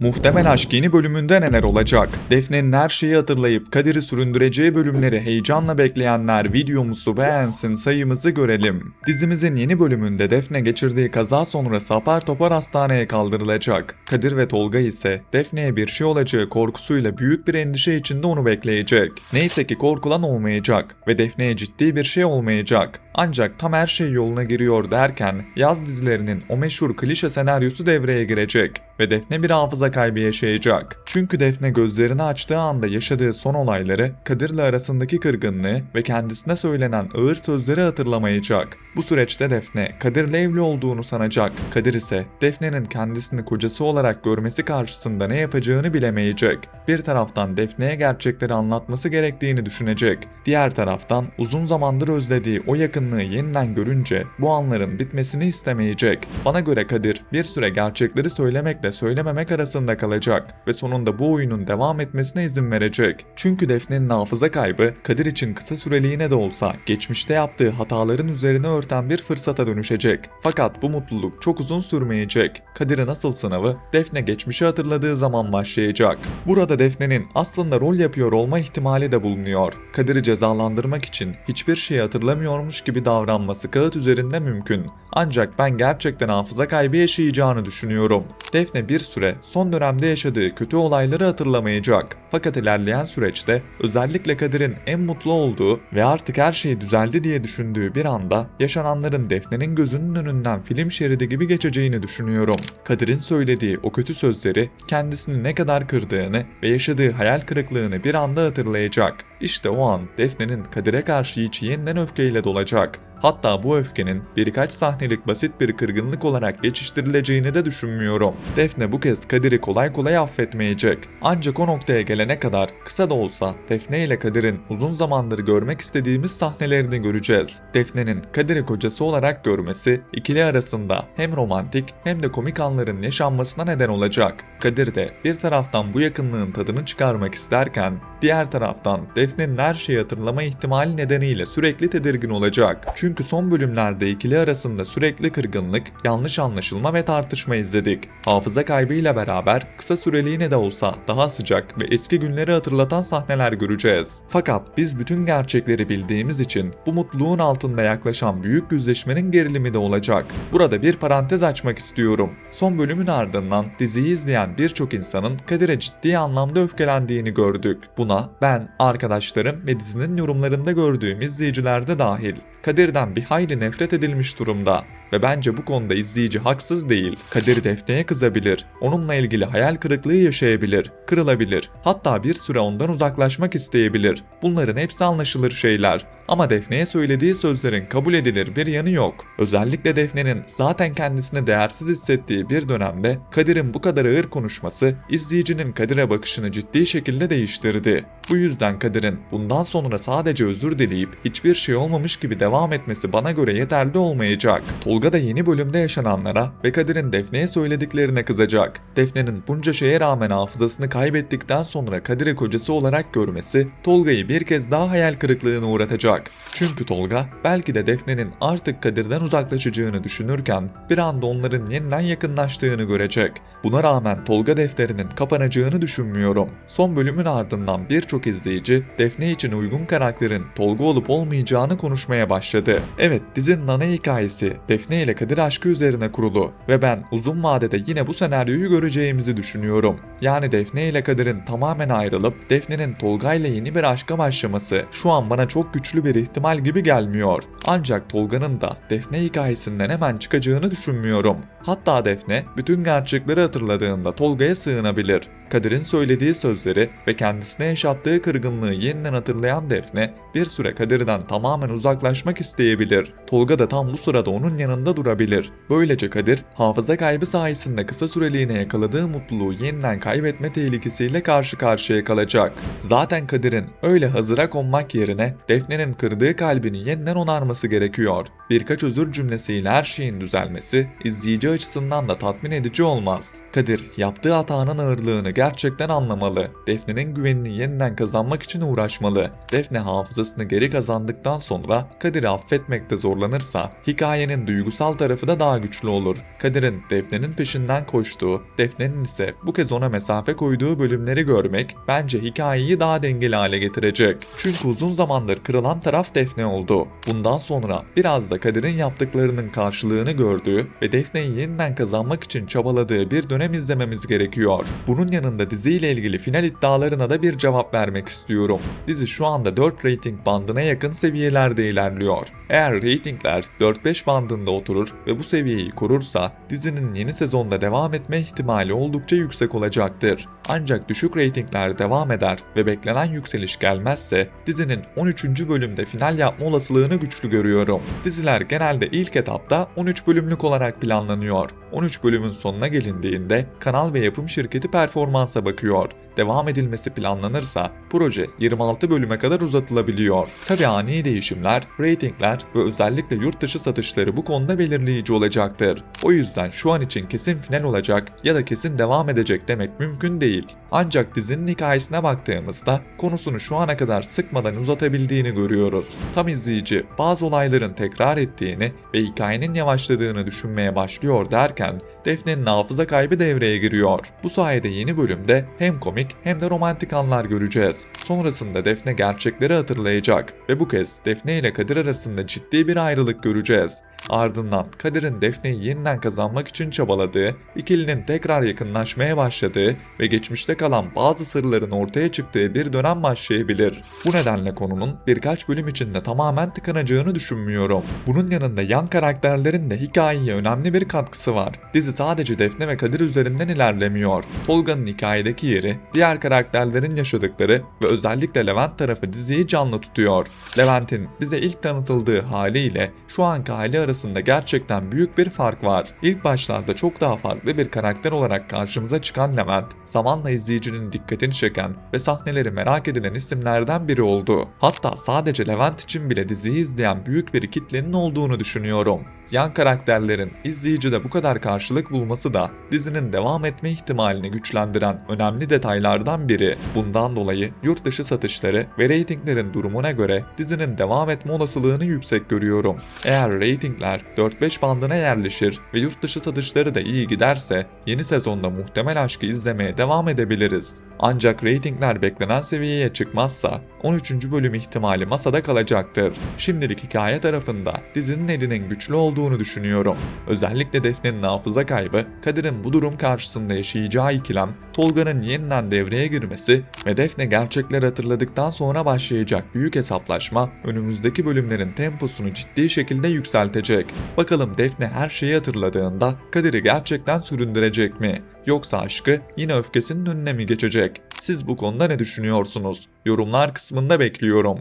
Muhtemel Aşk yeni bölümünde neler olacak? Defne'nin her şeyi hatırlayıp Kadir'i süründüreceği bölümleri heyecanla bekleyenler videomuzu beğensin, sayımızı görelim. Dizimizin yeni bölümünde Defne geçirdiği kaza sonrası apar topar hastaneye kaldırılacak. Kadir ve Tolga ise Defne'ye bir şey olacağı korkusuyla büyük bir endişe içinde onu bekleyecek. Neyse ki korkulan olmayacak ve Defne'ye ciddi bir şey olmayacak. Ancak tam her şey yoluna giriyor derken yaz dizilerinin o meşhur klişe senaryosu devreye girecek ve Defne bir hafıza kaybı yaşayacak. Çünkü Defne gözlerini açtığı anda yaşadığı son olayları, Kadir'le arasındaki kırgınlığı ve kendisine söylenen ağır sözleri hatırlamayacak. Bu süreçte Defne, Kadir'le evli olduğunu sanacak. Kadir ise Defne'nin kendisini kocası olarak görmesi karşısında ne yapacağını bilemeyecek. Bir taraftan Defne'ye gerçekleri anlatması gerektiğini düşünecek. Diğer taraftan uzun zamandır özlediği o yakınlığı yeniden görünce bu anların bitmesini istemeyecek. Bana göre Kadir bir süre gerçekleri söylemekle söylememek arasında kalacak ve sonunda bu oyunun devam etmesine izin verecek. Çünkü Defne'nin hafıza kaybı Kadir için kısa süreliğine de olsa geçmişte yaptığı hataların üzerine örten bir fırsata dönüşecek. Fakat bu mutluluk çok uzun sürmeyecek. Kadir'in asıl sınavı Defne geçmişi hatırladığı zaman başlayacak. Burada Defne'nin aslında rol yapıyor olma ihtimali de bulunuyor. Kadir'i cezalandırmak için hiçbir şeyi hatırlamıyormuş gibi davranması kağıt üzerinde mümkün. Ancak ben gerçekten hafıza kaybı yaşayacağını düşünüyorum. Defne bir süre son dönemde yaşadığı kötü olayları hatırlamayacak. Fakat ilerleyen süreçte özellikle Kadir'in en mutlu olduğu ve artık her şey düzeldi diye düşündüğü bir anda yaşananların Defne'nin gözünün önünden film şeridi gibi geçeceğini düşünüyorum. Kadir'in söylediği o kötü sözleri kendisini ne kadar kırdığını ve yaşadığı hayal kırıklığını bir anda hatırlayacak. İşte o an Defne'nin Kadir'e karşı içi yeniden öfkeyle dolacak. Hatta bu öfkenin birkaç sahnelik basit bir kırgınlık olarak geçiştirileceğini de düşünmüyorum. Defne bu kez Kadir'i kolay kolay affetmeyecek. Ancak o noktaya gelene kadar kısa da olsa Defne ile Kadir'in uzun zamandır görmek istediğimiz sahnelerini göreceğiz. Defne'nin Kadir'i kocası olarak görmesi ikili arasında hem romantik hem de komik anların yaşanmasına neden olacak. Kadir de bir taraftan bu yakınlığın tadını çıkarmak isterken diğer taraftan Defne'nin her şeyi hatırlama ihtimali nedeniyle sürekli tedirgin olacak. Çünkü son bölümlerde ikili arasında sürekli kırgınlık, yanlış anlaşılma ve tartışma izledik. Hafıza kaybıyla beraber kısa süreliğine de olsa daha sıcak ve eski günleri hatırlatan sahneler göreceğiz. Fakat biz bütün gerçekleri bildiğimiz için bu mutluluğun altında yaklaşan büyük yüzleşmenin gerilimi de olacak. Burada bir parantez açmak istiyorum. Son bölümün ardından diziyi izleyen birçok insanın Kadir'e ciddi anlamda öfkelendiğini gördük. Buna ben, arkadaşlarım ve dizinin yorumlarında gördüğüm izleyiciler de dahil. Kadir'den bir hayli nefret edilmiş durumda ve bence bu konuda izleyici haksız değil. Kadir Defne'ye kızabilir, onunla ilgili hayal kırıklığı yaşayabilir, kırılabilir, hatta bir süre ondan uzaklaşmak isteyebilir. Bunların hepsi anlaşılır şeyler. Ama Defne'ye söylediği sözlerin kabul edilir bir yanı yok. Özellikle Defne'nin zaten kendisini değersiz hissettiği bir dönemde Kadir'in bu kadar ağır konuşması izleyicinin Kadir'e bakışını ciddi şekilde değiştirdi. Bu yüzden Kadir'in bundan sonra sadece özür dileyip hiçbir şey olmamış gibi devam etmesi bana göre yeterli olmayacak. Tolga da yeni bölümde yaşananlara ve Kadir'in Defne'ye söylediklerine kızacak. Defne'nin bunca şeye rağmen hafızasını kaybettikten sonra Kadir'i kocası olarak görmesi Tolga'yı bir kez daha hayal kırıklığına uğratacak. Çünkü Tolga belki de Defne'nin artık Kadir'den uzaklaşacağını düşünürken bir anda onların yeniden yakınlaştığını görecek. Buna rağmen Tolga defterinin kapanacağını düşünmüyorum. Son bölümün ardından birçok izleyici Defne için uygun karakterin Tolga olup olmayacağını konuşmaya başladı. Evet, dizinin ana hikayesi Defne ile Kadir aşkı üzerine kurulu ve ben uzun vadede yine bu senaryoyu göreceğimizi düşünüyorum. Yani Defne ile Kadir'in tamamen ayrılıp Defne'nin Tolga ile yeni bir aşka başlaması şu an bana çok güçlü bir ihtimal gibi gelmiyor. Ancak Tolga'nın da Defne hikayesinden hemen çıkacağını düşünmüyorum. Hatta Defne bütün gerçekleri hatırladığında Tolga'ya sığınabilir. Kadir'in söylediği sözleri ve kendisine yaşattığı kırgınlığı yeniden hatırlayan Defne bir süre Kadir'den tamamen uzaklaşmak isteyebilir. Tolga da tam bu sırada onun yanında durabilir. Böylece Kadir hafıza kaybı sayesinde kısa süreliğine yakaladığı mutluluğu yeniden kaybetme tehlikesiyle karşı karşıya kalacak. Zaten Kadir'in öyle hazıra konmak yerine Defne'nin kırdığı kalbini yeniden onarması gerekiyor. Birkaç özür cümlesiyle her şeyin düzelmesi izleyici açısından da tatmin edici olmaz. Kadir yaptığı hatanın ağırlığını gerçekten anlamalı. Defne'nin güvenini yeniden kazanmak için uğraşmalı. Defne hafızasını geri kazandıktan sonra Kadir'i affetmekte zorlanırsa hikayenin duygusal tarafı da daha güçlü olur. Kadir'in Defne'nin peşinden koştuğu, Defne'nin ise bu kez ona mesafe koyduğu bölümleri görmek bence hikayeyi daha dengeli hale getirecek. Çünkü uzun zamandır kırılan taraf Defne oldu. Bundan sonra biraz da Kadir'in yaptıklarının karşılığını gördüğü ve Defne'yi yeniden kazanmak için çabaladığı bir dönem izlememiz gerekiyor. Bunun yanında diziyle ilgili final iddialarına da bir cevap vermek istiyorum. Dizi şu anda 4 rating bandına yakın seviyelerde ilerliyor. Eğer ratingler 4-5 bandında oturur ve bu seviyeyi korursa dizinin yeni sezonda devam etme ihtimali oldukça yüksek olacaktır. Ancak düşük reytingler devam eder ve beklenen yükseliş gelmezse dizinin 13. bölümde final yapma olasılığını güçlü görüyorum. Diziler genelde ilk etapta 13 bölümlük olarak planlanıyor. 13 bölümün sonuna gelindiğinde kanal ve yapım şirketi performansa bakıyor. Devam edilmesi planlanırsa proje 26 bölüme kadar uzatılabiliyor. Tabi ani değişimler, reytingler ve özellikle yurt dışı satışları bu konuda belirleyici olacaktır. O yüzden şu an için kesin final olacak ya da kesin devam edecek demek mümkün değil. Ancak dizinin hikayesine baktığımızda konusunu şu ana kadar sıkmadan uzatabildiğini görüyoruz. Tam izleyici bazı olayların tekrar ettiğini ve hikayenin yavaşladığını düşünmeye başlıyor derken Defne'nin hafıza kaybı devreye giriyor. Bu sayede yeni bölümde hem komik hem de romantik anlar göreceğiz. Sonrasında Defne gerçekleri hatırlayacak ve bu kez Defne ile Kadir arasında ciddi bir ayrılık göreceğiz. Ardından Kadir'in Defne'yi yeniden kazanmak için çabaladığı, ikilinin tekrar yakınlaşmaya başladığı ve geçmişte kalan bazı sırların ortaya çıktığı bir dönem başlayabilir. Bu nedenle konunun birkaç bölüm içinde tamamen tıkanacağını düşünmüyorum. Bunun yanında yan karakterlerin de hikayeye önemli bir katkısı var. Dizi sadece Defne ve Kadir üzerinden ilerlemiyor. Tolga'nın hikayedeki yeri, diğer karakterlerin yaşadıkları ve özellikle Levent tarafı diziyi canlı tutuyor. Levent'in bize ilk tanıtıldığı haliyle şu anki hali arasında gerçekten büyük bir fark var. İlk başlarda çok daha farklı bir karakter olarak karşımıza çıkan Levent, zamanla izleyicinin dikkatini çeken ve sahneleri merak edilen isimlerden biri oldu. Hatta sadece Levent için bile diziyi izleyen büyük bir kitlenin olduğunu düşünüyorum. Yan karakterlerin izleyicide bu kadar karşılık bulması da dizinin devam etme ihtimalini güçlendiren önemli detaylardan biri. Bundan dolayı yurt dışı satışları ve reytinglerin durumuna göre dizinin devam etme olasılığını yüksek görüyorum. Eğer reytingler 4-5 bandına yerleşir ve yurt dışı satışları da iyi giderse yeni sezonda muhtemel aşkı izlemeye devam edebiliriz. Ancak reytingler beklenen seviyeye çıkmazsa 13. bölüm ihtimali masada kalacaktır. Şimdilik hikaye tarafında dizinin elinin güçlü olduğunu düşünüyorum. Özellikle Defne'nin hafıza kaybı, Kadir'in bu durum karşısında yaşayacağı ikilem, Tolga'nın yeniden devreye girmesi ve Defne gerçekleri hatırladıktan sonra başlayacak büyük hesaplaşma önümüzdeki bölümlerin temposunu ciddi şekilde yükseltecek. Bakalım Defne her şeyi hatırladığında Kadir'i gerçekten süründürecek mi? Yoksa aşkı yine öfkesinin önüne mi geçecek? Siz bu konuda ne düşünüyorsunuz? Yorumlar kısmında bekliyorum.